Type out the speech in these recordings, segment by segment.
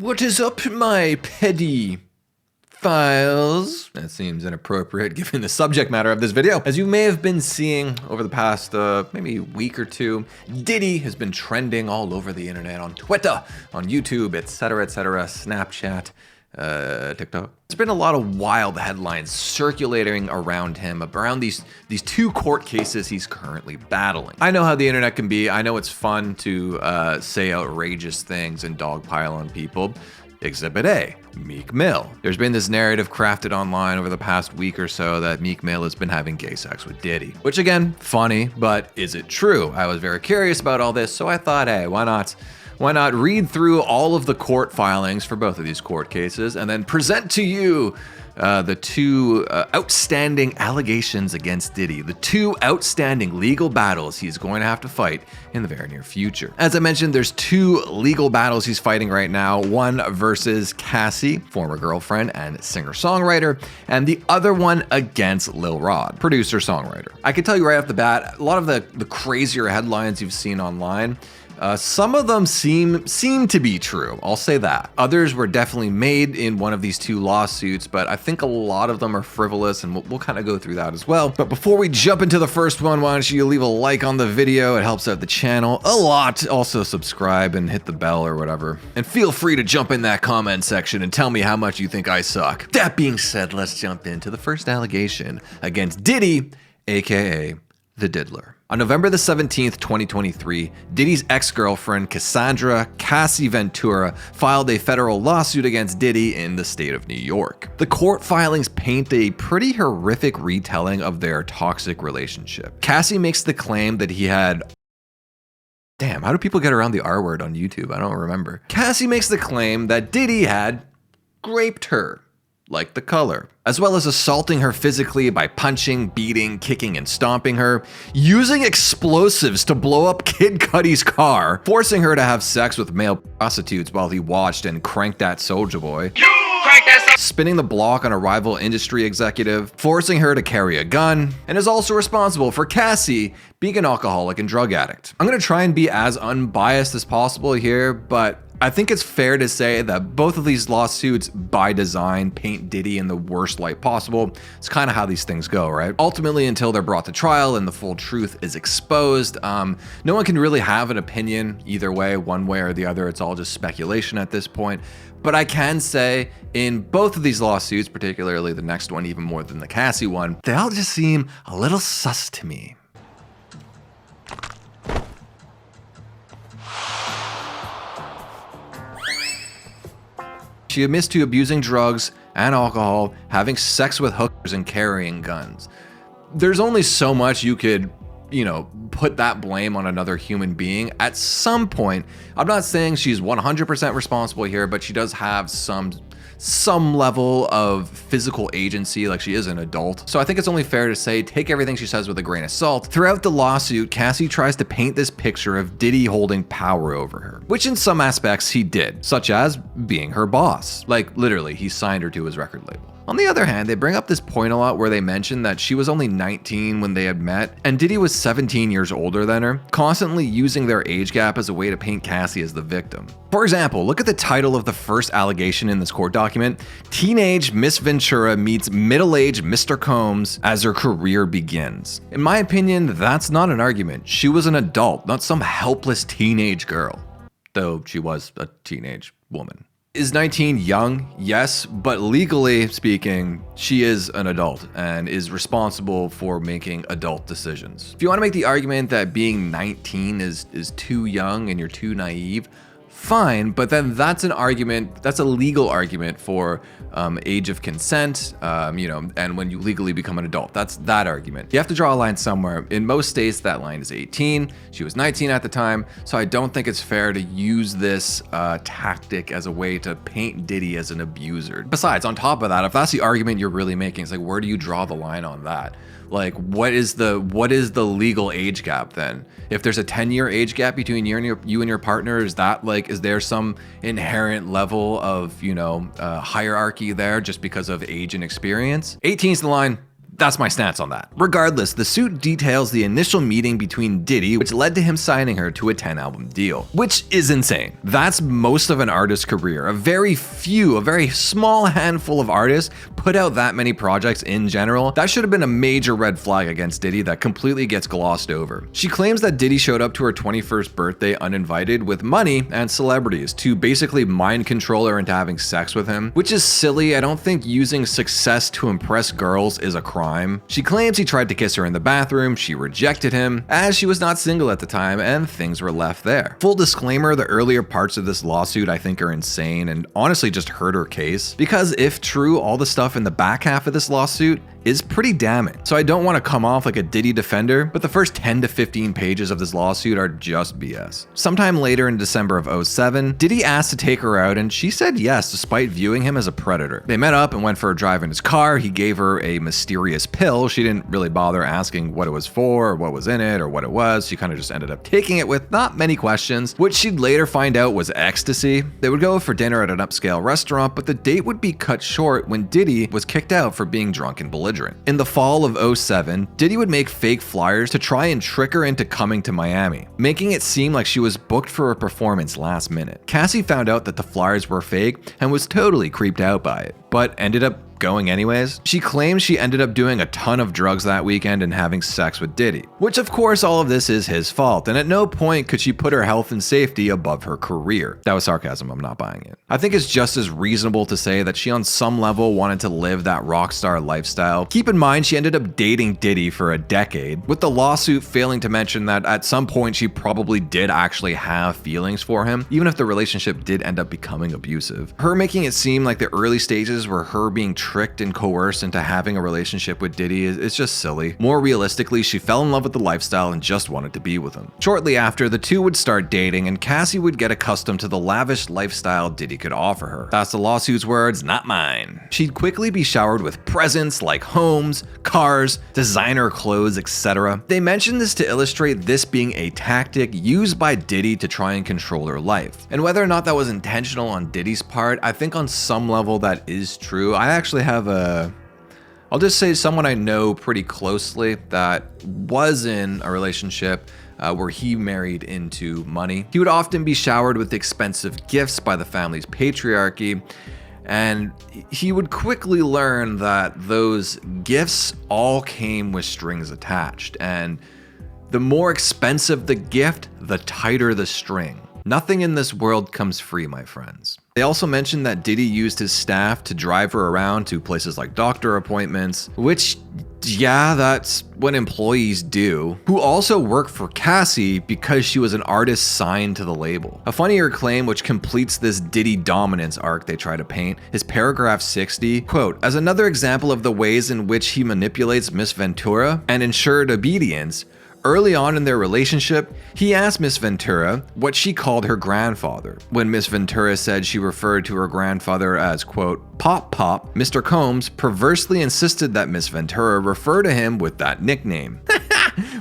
What is up, my petty files? That seems inappropriate given the subject matter of this video. As you may have been seeing over the past maybe week or two, Diddy has been trending all over the internet, on Twitter, on YouTube, etc., Snapchat, TikTok. There's been a lot of wild headlines circulating around him, around these two court cases he's currently battling. I know how the internet can be. I know it's fun to say outrageous things and dogpile on people. Exhibit A, Meek Mill. There's been this narrative crafted online over the past week or so that Meek Mill has been having gay sex with Diddy. Which again, funny, but is it true? I was very curious about all this, so I thought, hey, why not read through all of the court filings for both of these court cases and then present to you the two outstanding allegations against Diddy, the two outstanding legal battles he's going to have to fight in the very near future. As I mentioned, there's two legal battles he's fighting right now, one versus Cassie, former girlfriend and singer-songwriter, and the other one against Lil Rod, producer-songwriter. I can tell you right off the bat, a lot of the crazier headlines you've seen online, some of them seem to be true, I'll say that. Others were definitely made in one of these two lawsuits, but I think a lot of them are frivolous, and we'll kind of go through that as well. But before we jump into the first one, why don't you leave a like on the video? It helps out the channel a lot. Also subscribe and hit the bell or whatever. And feel free to jump in that comment section and tell me how much you think I suck. That being said, let's jump into the first allegation against Diddy, aka the Diddler. On November the 17th, 2023, Diddy's ex-girlfriend, Casandra Cassie Ventura, filed a federal lawsuit against Diddy in the state of New York. The court filings paint a pretty horrific retelling of their toxic relationship. Cassie makes the claim that he had... Damn, how do people get around the R word on YouTube? I don't remember. Cassie makes the claim that Diddy had raped her, like the color, as well as assaulting her physically by punching, beating, kicking, and stomping her, using explosives to blow up Kid Cudi's car, forcing her to have sex with male prostitutes while he watched and cranked that Soulja Boy, spinning the block on a rival industry executive, forcing her to carry a gun, and is also responsible for Cassie being an alcoholic and drug addict. I'm gonna try and be as unbiased as possible here, but I think it's fair to say that both of these lawsuits, by design, paint Diddy in the worst light possible. It's kind of how these things go, right? Ultimately, until they're brought to trial and the full truth is exposed, no one can really have an opinion either way, one way or the other. It's all just speculation at this point. But I can say in both of these lawsuits, particularly the next one, even more than the Cassie one, they all just seem a little sus to me. She admits to abusing drugs and alcohol, having sex with hookers, and carrying guns. There's only so much you could, put that blame on another human being. At some point, I'm not saying she's 100% responsible here, but she does have some level of physical agency, like she is an adult. So I think it's only fair to say, take everything she says with a grain of salt. Throughout the lawsuit, Cassie tries to paint this picture of Diddy holding power over her, which in some aspects he did, such as being her boss. Like literally, he signed her to his record label. On the other hand, they bring up this point a lot where they mention that she was only 19 when they had met, and Diddy was 17 years older than her, constantly using their age gap as a way to paint Cassie as the victim. For example, look at the title of the first allegation in this court document: Teenage Miss Ventura meets middle-aged Mr. Combs as her career begins. In my opinion, that's not an argument. She was an adult, not some helpless teenage girl, though she was a teenage woman. Is 19 young? Yes, but legally speaking, she is an adult and is responsible for making adult decisions. If you want to make the argument that being 19 is too young and you're too naive, fine, but then that's an argument, that's a legal argument for age of consent, and when you legally become an adult. That's that argument. You have to draw a line somewhere. In most states, that line is 18. She was 19 at the time, so I don't think it's fair to use this tactic as a way to paint Diddy as an abuser. Besides, on top of that, if that's the argument you're really making, it's like, where do you draw the line on that? Like, what is the legal age gap then? If there's a 10-year age gap between you and your partner, is there some inherent level of, hierarchy there just because of age and experience? 18's the line. That's my stance on that. Regardless, the suit details the initial meeting between Diddy, which led to him signing her to a 10-album deal, which is insane. That's most of an artist's career. A very small handful of artists put out that many projects in general. That should have been a major red flag against Diddy that completely gets glossed over. She claims that Diddy showed up to her 21st birthday uninvited with money and celebrities to basically mind control her into having sex with him, which is silly. I don't think using success to impress girls is a crime. She claims he tried to kiss her in the bathroom. She rejected him, as she was not single at the time, and things were left there. Full disclaimer, the earlier parts of this lawsuit I think are insane and honestly just hurt her case, because if true, all the stuff in the back half of this lawsuit is pretty damning. So I don't want to come off like a Diddy defender, but the first 10 to 15 pages of this lawsuit are just BS. Sometime later in December of 2007, Diddy asked to take her out and she said yes despite viewing him as a predator. They met up and went for a drive in his car. He gave her a mysterious pill. She didn't really bother asking what it was for or what was in it or what it was. She kind of just ended up taking it with not many questions, which she'd later find out was ecstasy. They would go for dinner at an upscale restaurant, but the date would be cut short when Diddy was kicked out for being drunk and belligerent. In the fall of 2007, Diddy would make fake flyers to try and trick her into coming to Miami, making it seem like she was booked for a performance last minute. Cassie found out that the flyers were fake and was totally creeped out by it, but ended up going anyways. She claims she ended up doing a ton of drugs that weekend and having sex with Diddy, which of course all of this is his fault, and at no point could she put her health and safety above her career. That was sarcasm, I'm not buying it. I think it's just as reasonable to say that she on some level wanted to live that rock star lifestyle. Keep in mind she ended up dating Diddy for a decade, with the lawsuit failing to mention that at some point she probably did actually have feelings for him, even if the relationship did end up becoming abusive. Her making it seem like the early stages were her being tricked and coerced into having a relationship with Diddy is just silly. More realistically, she fell in love with the lifestyle and just wanted to be with him. Shortly after, the two would start dating and Cassie would get accustomed to the lavish lifestyle Diddy could offer her. That's the lawsuit's words, not mine. She'd quickly be showered with presents like homes, cars, designer clothes, etc. They mentioned this to illustrate this being a tactic used by Diddy to try and control her life. And whether or not that was intentional on Diddy's part, I think on some level that is true. I actually have I'll just say someone I know pretty closely that was in a relationship where he married into money. He would often be showered with expensive gifts by the family's patriarchy, and he would quickly learn that those gifts all came with strings attached, and the more expensive the gift, the tighter the string. Nothing in this world comes free, my friends. They also mentioned that Diddy used his staff to drive her around to places like doctor appointments, which, yeah, that's what employees do, who also work for Cassie because she was an artist signed to the label. A funnier claim which completes this Diddy dominance arc they try to paint is paragraph 60, quote, as another example of the ways in which he manipulates Miss Ventura and ensured obedience. Early on in their relationship, he asked Miss Ventura what she called her grandfather. When Miss Ventura said she referred to her grandfather as, quote, Pop Pop, Mr. Combs perversely insisted that Miss Ventura refer to him with that nickname.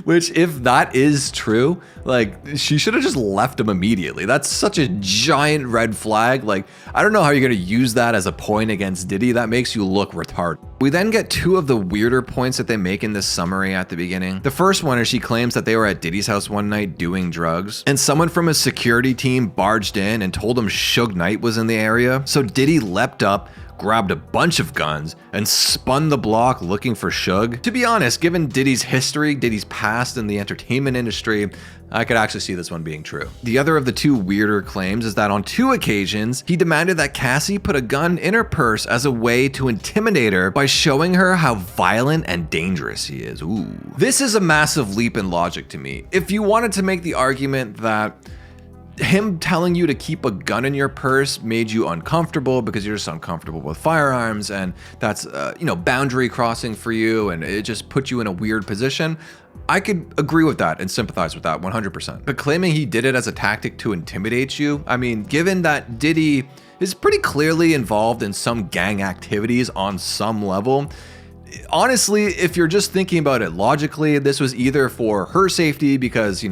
Which, if that is true, like, she should have just left him immediately. That's such a giant red flag. Like, I don't know how you're gonna use that as a point against Diddy. That makes you look retarded. We then get two of the weirder points that they make in this summary at the beginning. The first one is she claims that they were at Diddy's house one night doing drugs, and someone from his security team barged in and told him Suge Knight was in the area. So Diddy leapt up, grabbed a bunch of guns, and spun the block looking for Suge. To be honest, given Diddy's history, Diddy's past in the entertainment industry, I could actually see this one being true. The other of the two weirder claims is that on 2 occasions, he demanded that Cassie put a gun in her purse as a way to intimidate her by showing her how violent and dangerous he is. Ooh. This is a massive leap in logic to me. If you wanted to make the argument that him telling you to keep a gun in your purse made you uncomfortable because you're just uncomfortable with firearms, and that's boundary crossing for you, and it just put you in a weird position, I could agree with that and sympathize with that 100%. But claiming he did it as a tactic to intimidate you, I mean, given that Diddy is pretty clearly involved in some gang activities on some level, honestly, if you're just thinking about it logically, this was either for her safety because,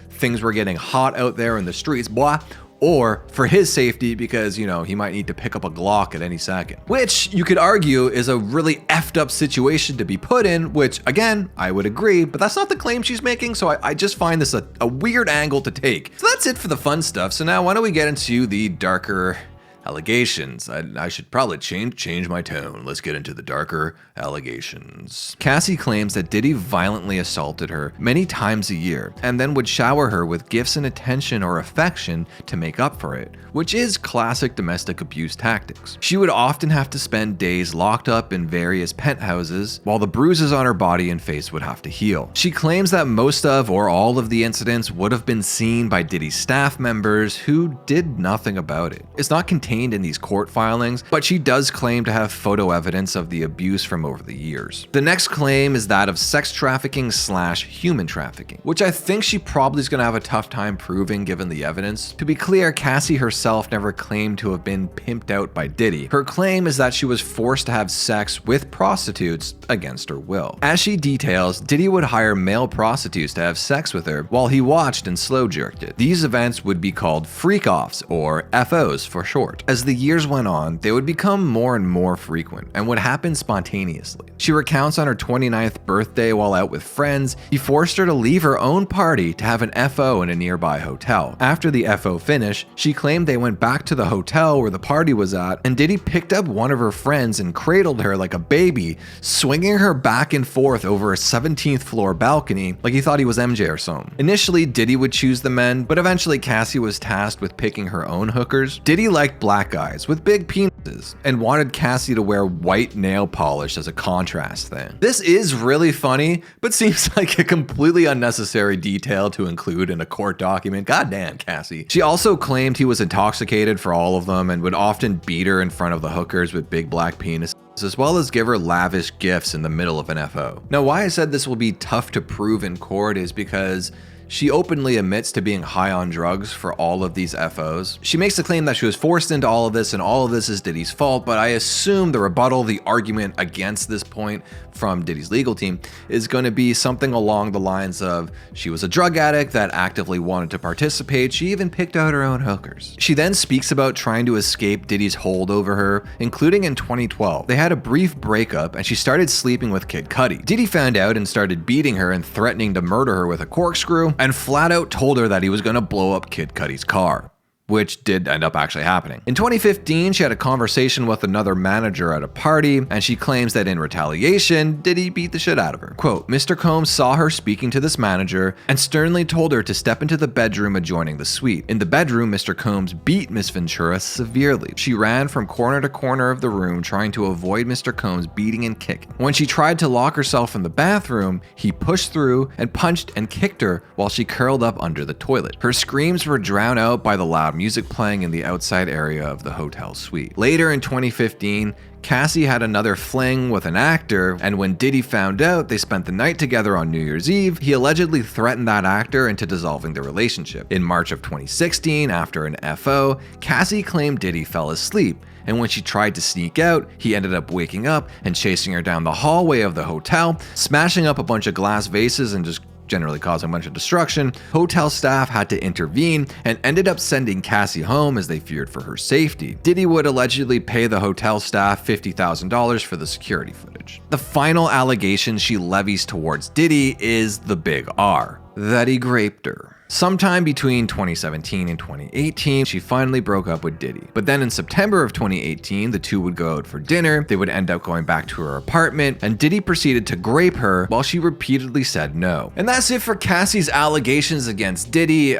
things were getting hot out there in the streets, blah, or for his safety because, you know, he might need to pick up a Glock at any second. Which you could argue is a really effed up situation to be put in, which again, I would agree, but that's not the claim she's making, so I just find this a weird angle to take. So that's it for the fun stuff. So now why don't we get into the darker allegations. I should probably change my tone. Let's get into the darker allegations. Cassie claims that Diddy violently assaulted her many times a year and then would shower her with gifts and attention or affection to make up for it, which is classic domestic abuse tactics. She would often have to spend days locked up in various penthouses while the bruises on her body and face would have to heal. She claims that most of or all of the incidents would have been seen by Diddy's staff members who did nothing about it. It's not contained in these court filings, but she does claim to have photo evidence of the abuse from over the years. The next claim is that of sex trafficking / human trafficking, which I think she probably is going to have a tough time proving given the evidence. To be clear, Cassie herself never claimed to have been pimped out by Diddy. Her claim is that she was forced to have sex with prostitutes against her will. As she details, Diddy would hire male prostitutes to have sex with her while he watched and slow jerked it. These events would be called freak-offs, or FOs for short. As the years went on, they would become more and more frequent and would happen spontaneously. She recounts on her 29th birthday while out with friends, he forced her to leave her own party to have an FO in a nearby hotel. After the FO finished, she claimed they went back to the hotel where the party was at, and Diddy picked up one of her friends and cradled her like a baby, swinging her back and forth over a 17th floor balcony like he thought he was MJ or something. Initially, Diddy would choose the men, but eventually Cassie was tasked with picking her own hookers. Diddy liked black guys with big penises and wanted Cassie to wear white nail polish as a contrast thing. This is really funny, but seems like a completely unnecessary detail to include in a court document. Goddamn, Cassie. She also claimed he was intoxicated for all of them and would often beat her in front of the hookers with big black penises, as well as give her lavish gifts in the middle of an FO. Now, why I said this will be tough to prove in court is because she openly admits to being high on drugs for all of these FOs. She makes the claim that she was forced into all of this and all of this is Diddy's fault, but I assume the rebuttal, the argument against this point from Diddy's legal team is going to be something along the lines of she was a drug addict that actively wanted to participate. She even picked out her own hookers. She then speaks about trying to escape Diddy's hold over her, including in 2012. They had a brief breakup and she started sleeping with Kid Cudi. Diddy found out and started beating her and threatening to murder her with a corkscrew, and flat out told her that he was going to blow up Kid Cudi's car, which did end up actually happening. In 2015, she had a conversation with another manager at a party, and she claims that in retaliation, Diddy beat the shit out of her. Quote, Mr. Combs saw her speaking to this manager and sternly told her to step into the bedroom adjoining the suite. In the bedroom, Mr. Combs beat Miss Ventura severely. She ran from corner to corner of the room trying to avoid Mr. Combs beating and kicking. When she tried to lock herself in the bathroom, he pushed through and punched and kicked her while she curled up under the toilet. Her screams were drowned out by the loud music playing in the outside area of the hotel suite. Later in 2015, Cassie had another fling with an actor, and when Diddy found out they spent the night together on New Year's Eve, he allegedly threatened that actor into dissolving the relationship. In March of 2016, after an FO, Cassie claimed Diddy fell asleep, and when she tried to sneak out, he ended up waking up and chasing her down the hallway of the hotel, smashing up a bunch of glass vases and just generally causing a bunch of destruction. Hotel staff had to intervene and ended up sending Cassie home as they feared for her safety. Diddy would allegedly pay the hotel staff $50,000 for the security footage. The final allegation she levies towards Diddy is the big R, that he raped her. Sometime between 2017 and 2018, she finally broke up with Diddy. But then in September of 2018, the two would go out for dinner, they would end up going back to her apartment, and Diddy proceeded to grape her while she repeatedly said no. And that's it for Cassie's allegations against Diddy.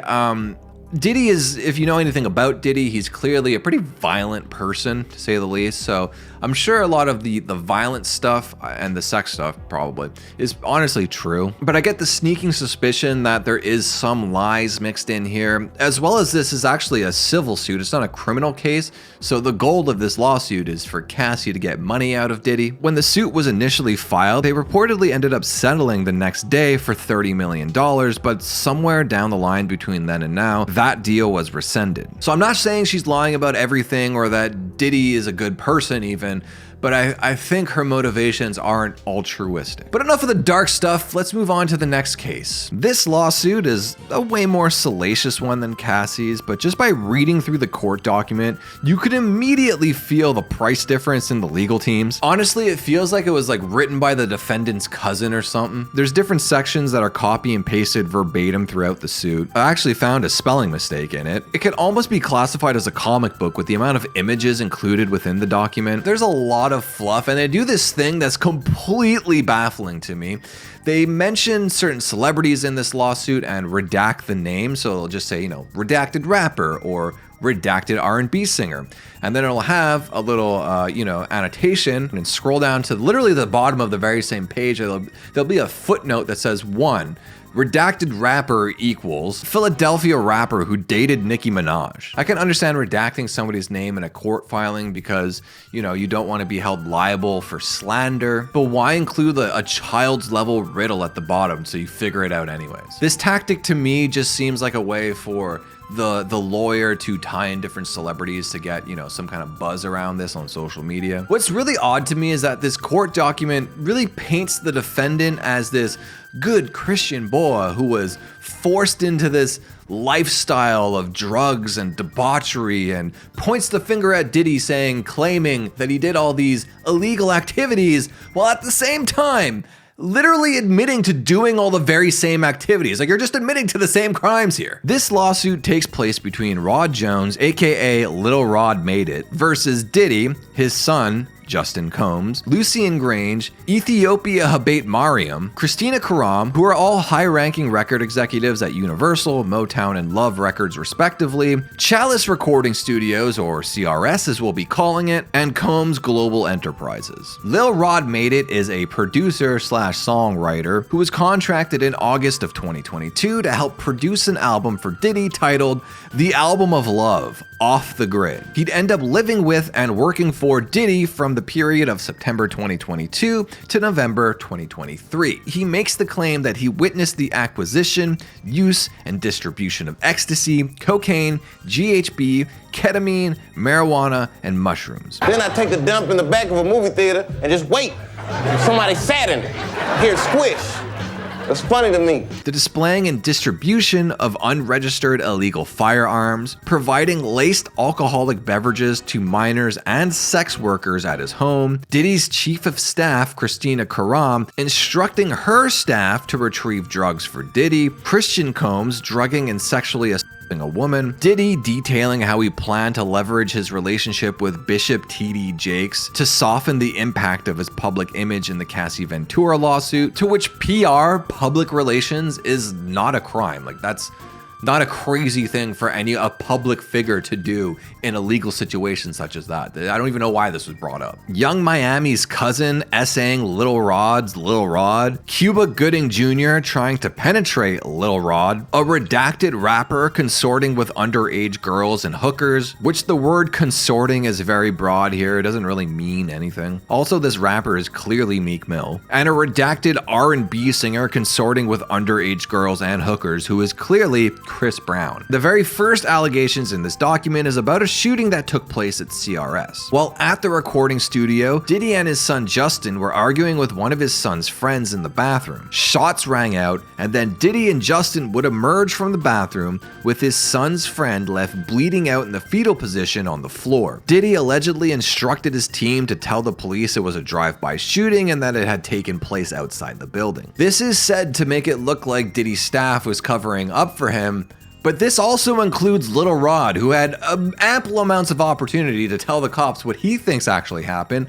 Diddy is, if you know anything about Diddy, he's clearly a pretty violent person, to say the least. So I'm sure a lot of the violent stuff and the sex stuff probably is honestly true. But I get the sneaking suspicion that there is some lies mixed in here, as well as this is actually a civil suit. It's not a criminal case. So the goal of this lawsuit is for Cassie to get money out of Diddy. When the suit was initially filed, they reportedly ended up settling the next day for $30 million, but somewhere down the line between then and now, that deal was rescinded. So I'm not saying she's lying about everything or that Diddy is a good person even, but I think her motivations aren't altruistic. But enough of the dark stuff, let's move on to the next case. This lawsuit is a way more salacious one than Cassie's, but just by reading through the court document, you could immediately feel the price difference in the legal teams. Honestly, it feels like it was like written by the defendant's cousin or something. There's different sections that are copy and pasted verbatim throughout the suit. I actually found a spelling mistake in it. It could almost be classified as a comic book with the amount of images included within the document. There's a lot of fluff, and they do this thing that's completely baffling to me. They mention certain celebrities in this lawsuit and redact the name, so it'll just say, redacted rapper or redacted R&B singer. And then it'll have a little, annotation and scroll down to literally the bottom of the very same page. There'll be a footnote that says 1. Redacted rapper equals Philadelphia rapper who dated Nicki Minaj. I can understand redacting somebody's name in a court filing because, you don't want to be held liable for slander, but why include a child's level riddle at the bottom so you figure it out anyways? This tactic to me just seems like a way for the lawyer to tie in different celebrities to get, some kind of buzz around this on social media. What's really odd to me is that this court document really paints the defendant as this good Christian boy who was forced into this lifestyle of drugs and debauchery and points the finger at Diddy claiming that he did all these illegal activities while at the same time literally admitting to doing all the very same activities. Like, you're just admitting to the same crimes here. This lawsuit takes place between Rod Jones, aka Lil Rod Made It, versus Diddy, his son, Justin Combs, Lucian Grange, Ethiopia Habate Mariam, Christina Karam, who are all high-ranking record executives at Universal, Motown, and Love Records respectively, Chalice Recording Studios, or CRS as we'll be calling it, and Combs Global Enterprises. Lil Rod Made It is a producer/songwriter who was contracted in August of 2022 to help produce an album for Diddy titled The Album of Love, Off the Grid. He'd end up living with and working for Diddy from the period of September 2022 to November 2023. He makes the claim that he witnessed the acquisition, use, and distribution of ecstasy, cocaine, GHB, ketamine, marijuana, and mushrooms. Then I take a dump in the back of a movie theater and just wait. Somebody sat in it. Hear it squish. It's funny to me. The displaying and distribution of unregistered illegal firearms, providing laced alcoholic beverages to minors and sex workers at his home, Diddy's chief of staff, Christina Karam, instructing her staff to retrieve drugs for Diddy, Christian Combs drugging and sexually assaulting a woman, Diddy detailing how he planned to leverage his relationship with Bishop T.D. Jakes to soften the impact of his public image in the Cassie Ventura lawsuit, to which PR, public relations, is not a crime. Like, that's not a crazy thing for a public figure to do in a legal situation such as that. I don't even know why this was brought up. Young Miami's cousin essaying Lil Rod's Lil Rod, Cuba Gooding Jr. trying to penetrate Lil Rod, a redacted rapper consorting with underage girls and hookers, which the word consorting is very broad here. It doesn't really mean anything. Also, this rapper is clearly Meek Mill, and a redacted R&B singer consorting with underage girls and hookers who is clearly Chris Brown. The very first allegations in this document is about a shooting that took place at CRS. While at the recording studio, Diddy and his son Justin were arguing with one of his son's friends in the bathroom. Shots rang out, and then Diddy and Justin would emerge from the bathroom with his son's friend left bleeding out in the fetal position on the floor. Diddy allegedly instructed his team to tell the police it was a drive-by shooting and that it had taken place outside the building. This is said to make it look like Diddy's staff was covering up for him, but this also includes Lil Rod, who had ample amounts of opportunity to tell the cops what he thinks actually happened,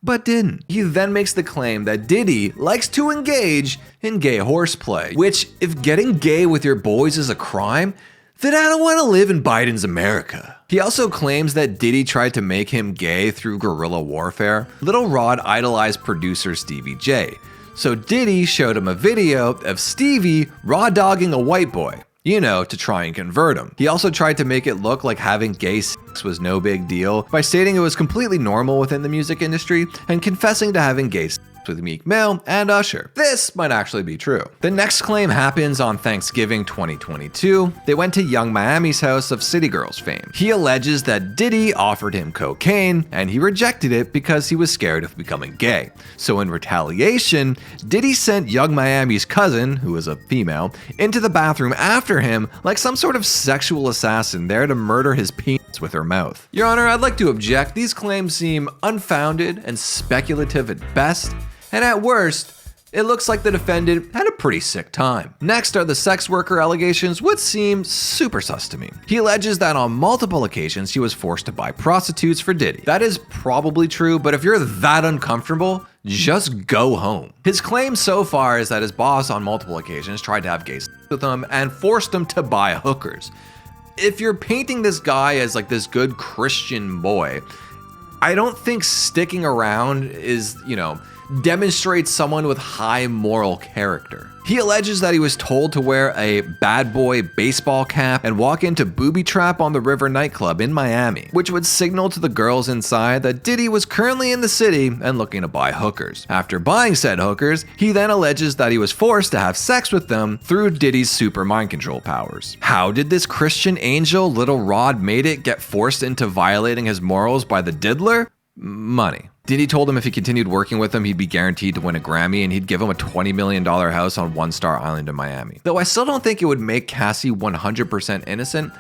but didn't. He then makes the claim that Diddy likes to engage in gay horseplay, which, if getting gay with your boys is a crime, then I don't want to live in Biden's America. He also claims that Diddy tried to make him gay through guerrilla warfare. Lil Rod idolized producer Stevie J, so Diddy showed him a video of Stevie raw dogging a white boy, to try and convert him. He also tried to make it look like having gay sex was no big deal by stating it was completely normal within the music industry and confessing to having gay sex. with Meek Mill and Usher. This might actually be true. The next claim happens on Thanksgiving 2022. They went to Young Miami's house of City Girls fame. He alleges that Diddy offered him cocaine and he rejected it because he was scared of becoming gay. So in retaliation, Diddy sent Young Miami's cousin, who was a female, into the bathroom after him like some sort of sexual assassin there to murder his penis with her mouth. Your Honor, I'd like to object. These claims seem unfounded and speculative at best, and at worst, it looks like the defendant had a pretty sick time. Next are the sex worker allegations, which seem super sus to me. He alleges that on multiple occasions he was forced to buy prostitutes for Diddy. That is probably true, but if you're that uncomfortable, just go home. His claim so far is that his boss on multiple occasions tried to have gay sex with him and forced him to buy hookers. If you're painting this guy as like this good Christian boy, I don't think sticking around is, demonstrates someone with high moral character. He alleges that he was told to wear a bad boy baseball cap and walk into Booby Trap on the River nightclub in Miami, which would signal to the girls inside that Diddy was currently in the city and looking to buy hookers. After buying said hookers, he then alleges that he was forced to have sex with them through Diddy's super mind control powers. How did this Christian angel, Lil Rod, made it get forced into violating his morals by the Diddler? Money. Diddy told him if he continued working with him, he'd be guaranteed to win a Grammy and he'd give him a $20 million house on One Star Island in Miami. Though I still don't think it would make Cassie 100% innocent.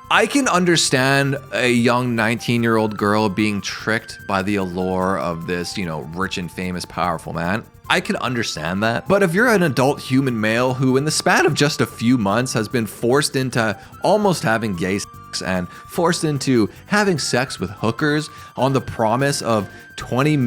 I can understand a young 19-year-old girl being tricked by the allure of this, rich and famous, powerful man. I can understand that. But if you're an adult human male who in the span of just a few months has been forced into almost having gay sex and forced into having sex with hookers on the promise of a $20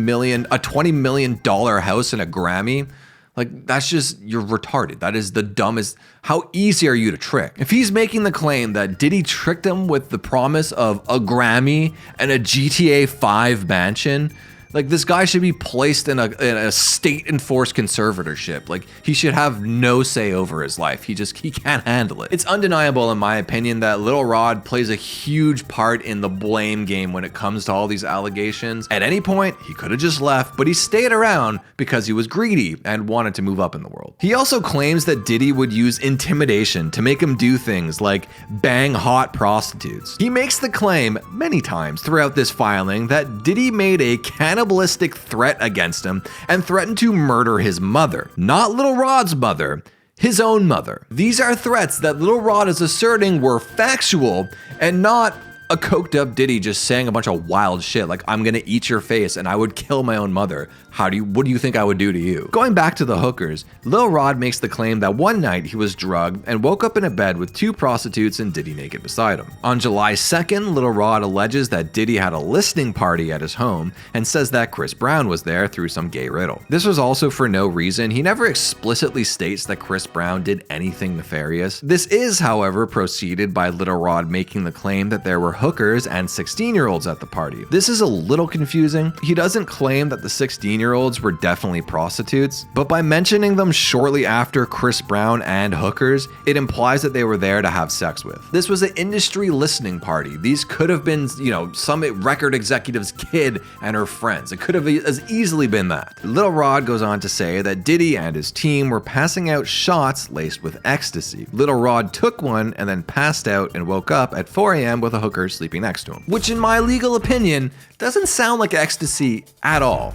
million house and a Grammy, like, that's just, you're retarded. That is the dumbest. How easy are you to trick? If he's making the claim that Diddy tricked him with the promise of a Grammy and a GTA 5 mansion, like, this guy should be placed in a state-enforced conservatorship. Like, he should have no say over his life. He can't handle it. It's undeniable, in my opinion, that Lil Rod plays a huge part in the blame game when it comes to all these allegations. At any point, he could have just left, but he stayed around because he was greedy and wanted to move up in the world. He also claims that Diddy would use intimidation to make him do things like bang hot prostitutes. He makes the claim many times throughout this filing that Diddy made a cannibalistic threat against him and threatened to murder his mother. Not Lil Rod's mother, his own mother. These are threats that Lil Rod is asserting were factual and not a coked up Diddy just saying a bunch of wild shit like, I'm gonna eat your face and I would kill my own mother. What do you think I would do to you? Going back to the hookers, Lil Rod makes the claim that one night he was drugged and woke up in a bed with two prostitutes and Diddy naked beside him. On July 2nd, Lil Rod alleges that Diddy had a listening party at his home and says that Chris Brown was there through some gay riddle. This was also for no reason. He never explicitly states that Chris Brown did anything nefarious. This is, however, preceded by Lil Rod making the claim that there were hookers and 16-year-olds at the party. This is a little confusing. He doesn't claim that the 16-year-olds were definitely prostitutes, but by mentioning them shortly after Chris Brown and hookers, it implies that they were there to have sex with. This was an industry listening party. These could have been, some record executive's kid and her friends. It could have as easily been that. Lil Rod goes on to say that Diddy and his team were passing out shots laced with ecstasy. Lil Rod took one and then passed out and woke up at 4 a.m. with a hooker sleeping next to him, which in my legal opinion doesn't sound like ecstasy at all.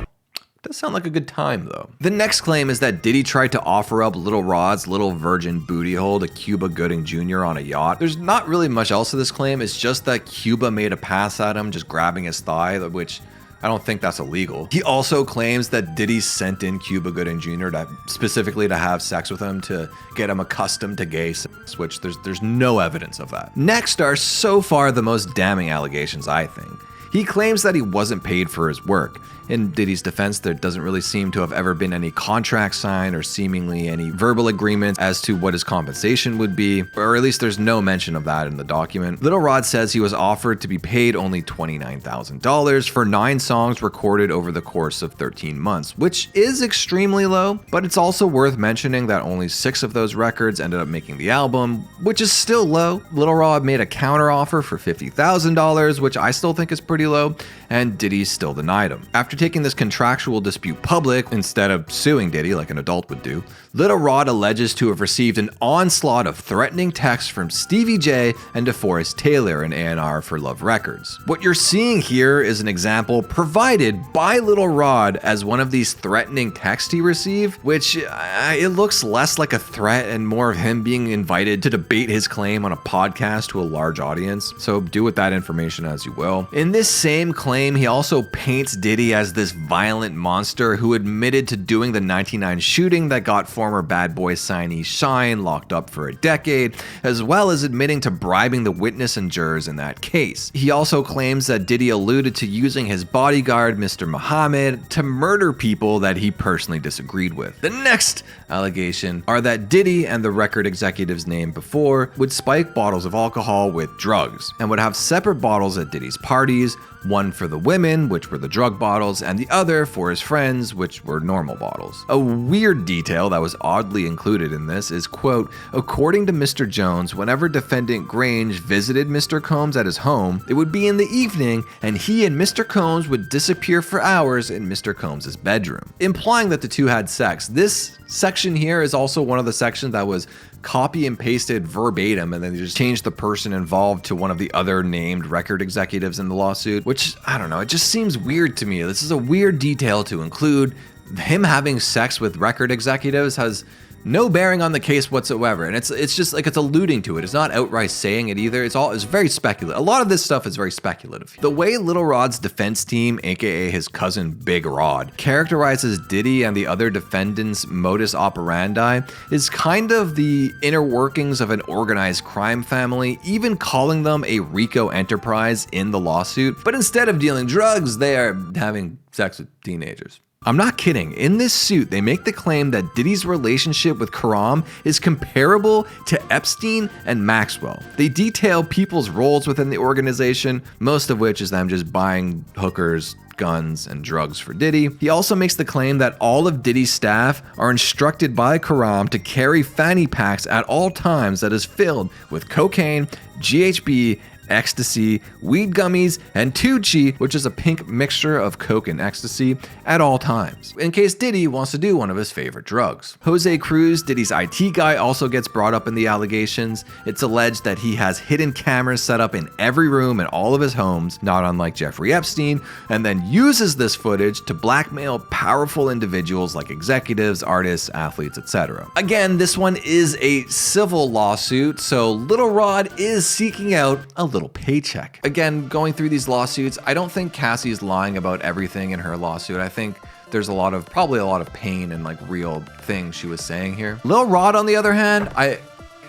Does sound like a good time though. The next claim is that Diddy tried to offer up Lil Rod's little virgin booty hole to Cuba Gooding Jr. on a yacht. There's not really much else to this claim. It's just that Cuba made a pass at him, just grabbing his thigh, which I don't think that's illegal. He also claims that Diddy sent in Cuba Gooding Jr. specifically to have sex with him to get him accustomed to gay sex, which there's no evidence of that. Next are so far the most damning allegations, I think. He claims that he wasn't paid for his work. In Diddy's defense, there doesn't really seem to have ever been any contract signed or seemingly any verbal agreements as to what his compensation would be, or at least there's no mention of that in the document. Lil Rod says he was offered to be paid only $29,000 for 9 songs recorded over the course of 13 months, which is extremely low, but it's also worth mentioning that only 6 of those records ended up making the album, which is still low. Lil Rod made a counteroffer for $50,000, which I still think is pretty pretty low, and Diddy still denied him. After taking this contractual dispute public, instead of suing Diddy like an adult would do, Lil Rod alleges to have received an onslaught of threatening texts from Stevie J and DeForest Taylor, an A&R for Love Records. What you're seeing here is an example provided by Lil Rod as one of these threatening texts he received, which it looks less like a threat and more of him being invited to debate his claim on a podcast to a large audience, so do with that information as you will. In this same claim, he also paints Diddy as this violent monster who admitted to doing the 99 shooting that got former Bad Boy signee Shine locked up for a decade, as well as admitting to bribing the witness and jurors in that case. He also claims that Diddy alluded to using his bodyguard, Mr. Muhammad, to murder people that he personally disagreed with. The next allegation are that Diddy and the record executives named before would spike bottles of alcohol with drugs and would have separate bottles at Diddy's parties, one for the women, which were the drug bottles, and the other for his friends, which were normal bottles. A weird detail that was oddly included in this is, quote, according to Mr. Jones, whenever defendant Grange visited Mr. Combs at his home, it would be in the evening and he and Mr. Combs would disappear for hours in Mr. Combs' bedroom, implying that the two had sex. This section here is also one of the sections that was copy and pasted verbatim, and then they just changed the person involved to one of the other named record executives in the lawsuit, which, I don't know, it just seems weird to me. This is a weird detail to include. Him having sex with record executives has no bearing on the case whatsoever, and it's just like it's alluding to it. It's not outright saying it either. It's very speculative. A lot of this stuff is very speculative. The way Lil Rod's defense team, aka his cousin Big Rod, characterizes Diddy and the other defendants' modus operandi is kind of the inner workings of an organized crime family, even calling them a Rico enterprise in the lawsuit. But instead of dealing drugs, they are having sex with teenagers. I'm not kidding. In this suit, they make the claim that Diddy's relationship with Karam is comparable to Epstein and Maxwell. They detail people's roles within the organization, most of which is them just buying hookers, guns, and drugs for Diddy. He also makes the claim that all of Diddy's staff are instructed by Karam to carry fanny packs at all times that is filled with cocaine, GHB, ecstasy, weed gummies, and Tucci, which is a pink mixture of coke and ecstasy, at all times, in case Diddy wants to do one of his favorite drugs. Jose Cruz, Diddy's IT guy, also gets brought up in the allegations. It's alleged that he has hidden cameras set up in every room in all of his homes, not unlike Jeffrey Epstein, and then uses this footage to blackmail powerful individuals like executives, artists, athletes, etc. Again, this one is a civil lawsuit, so Lil Rod is seeking out a little paycheck. Again, going through these lawsuits, I don't think Cassie's lying about everything in her lawsuit. I think there's probably a lot of pain and like real things she was saying here. Lil Rod, on the other hand, I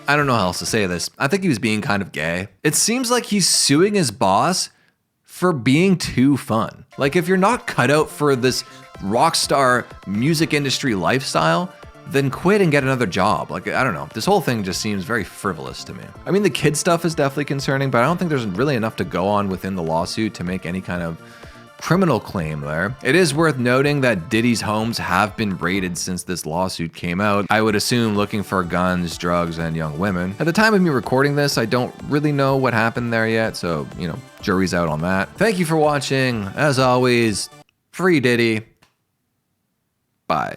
don't know how else to say this. I think he was being kind of gay. It seems like he's suing his boss for being too fun. Like, if you're not cut out for this rock star music industry lifestyle, then quit and get another job. Like, I don't know. This whole thing just seems very frivolous to me. I mean, the kid stuff is definitely concerning, but I don't think there's really enough to go on within the lawsuit to make any kind of criminal claim there. It is worth noting that Diddy's homes have been raided since this lawsuit came out. I would assume looking for guns, drugs, and young women. At the time of me recording this, I don't really know what happened there yet, so, jury's out on that. Thank you for watching. As always, free Diddy. Bye.